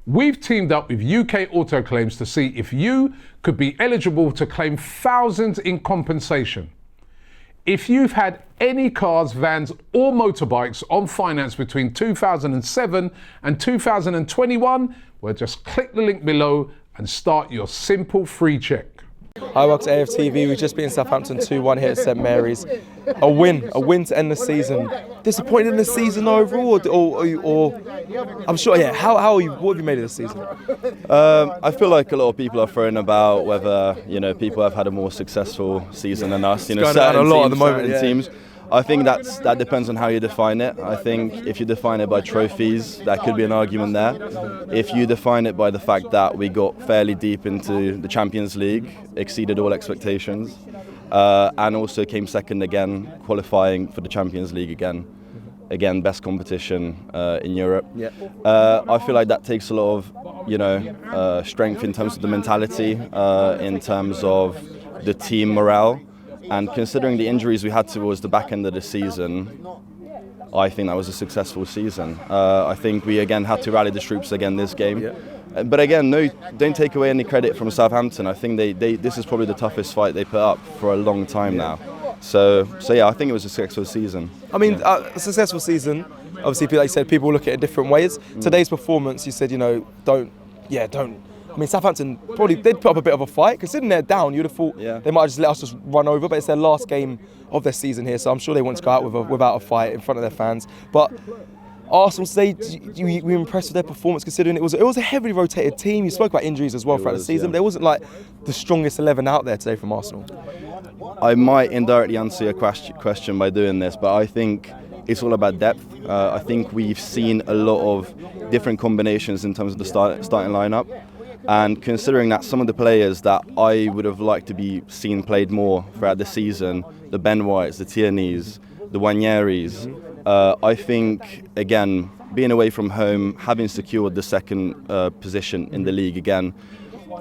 We've teamed up with UK Auto Claims to see if you could be eligible to claim thousands in compensation. If you've had any cars, vans or motorbikes on finance between 2007 and 2021, well, just click the link below and start your simple free check. Hi, welcome to AFTV. We've just been in Southampton 2-1 here at St Mary's. A win to end the season. Disappointed in the season overall, or I'm sure. Yeah. How are you? What have you made of the season? I feel like a lot of people are throwing about whether people have had a more successful season than us. It's going on a lot at the moment. Teams. I think that depends on how you define it. I think if you define it by trophies, that could be an argument there. If you define it by the fact that we got fairly deep into the Champions League, exceeded all expectations, and also came second again, qualifying for the Champions League again. Again, best competition in Europe. I feel like that takes a lot of strength in terms of the mentality, in terms of the team morale. And considering the injuries we had towards the back end of the season, I think that was a successful season. I think we again had to rally the troops again this game. But again, don't take away any credit from Southampton. I think this is probably the toughest fight they put up for a long time now. So yeah, I think it was a successful season. I mean, a successful season. Obviously, like you said, people look at it different ways. Today's performance, you said, don't. I mean, Southampton they'd put up a bit of a fight. Considering they're down, you'd have thought they might just let us just run over. But it's their last game of their season here, so I'm sure they want to go out without a fight in front of their fans. But Arsenal today, you were impressed with their performance, considering it was a heavily rotated team. You spoke about injuries as well throughout the season. There wasn't like the strongest 11 out there today from Arsenal. I might indirectly answer your question by doing this, but I think it's all about depth. I think we've seen a lot of different combinations in terms of the starting lineup. And considering that some of the players that I would have liked to be seen played more throughout the season, the Ben Whites, the T&Cs, the Wanieris, I think, again, being away from home, having secured the second position in the league again,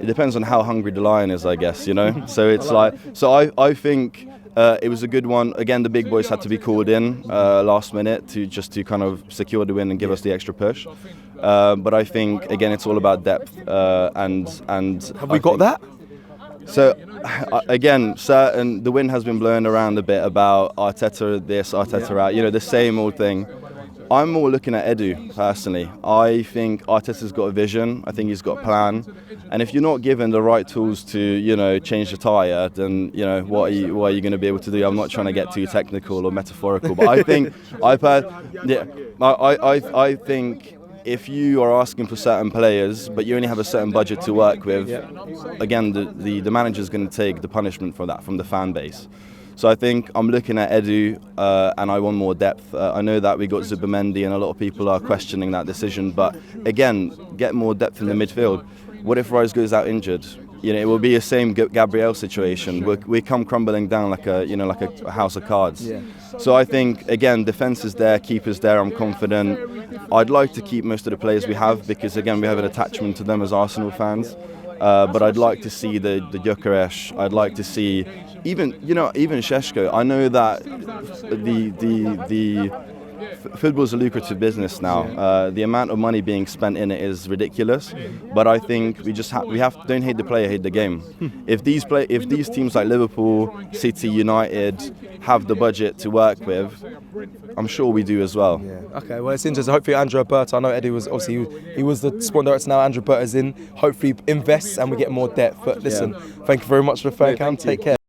it depends on how hungry the lion is, I guess, So it's I think it was a good one. Again, the big boys had to be called in last minute to kind of secure the win and give us the extra push. But I think, again, it's all about depth. And have we got that? So, again, the wind has been blowing around a bit about Arteta this, Arteta out, the same old thing. I'm more looking at Edu, personally. I think Arteta's got a vision. I think he's got a plan. And if you're not given the right tools to, change the tyre, then, what are you going to be able to do? I'm not trying to get too technical or metaphorical, but I think, I think if you are asking for certain players, but you only have a certain budget to work with, again, the manager's going to take the punishment for that from the fan base. So I think I'm looking at Edu, and I want more depth. I know that we got Zubimendi, and a lot of people are questioning that decision. But again, get more depth in the midfield. What if Rice goes out injured? It will be the same Gabriel situation. We come crumbling down like a house of cards. So I think, again, defence is there, keeper's there. I'm confident. I'd like to keep most of the players we have because, again, we have an attachment to them as Arsenal fans. But I'd like to see the Gyökeres. I'd like to see even Šeško. I know that the football's a lucrative business now. The amount of money being spent in it is ridiculous. But I think we don't hate the player, hate the game. If these teams like Liverpool, City, United have the budget to work with, I'm sure we do as well. Okay, well, it's interesting. Hopefully Andrea Berta, I know Eddie was obviously he was the sport director, now Andrea Berta's in. Hopefully invests and we get more depth. But listen, thank you very much for the phone cam. Take care.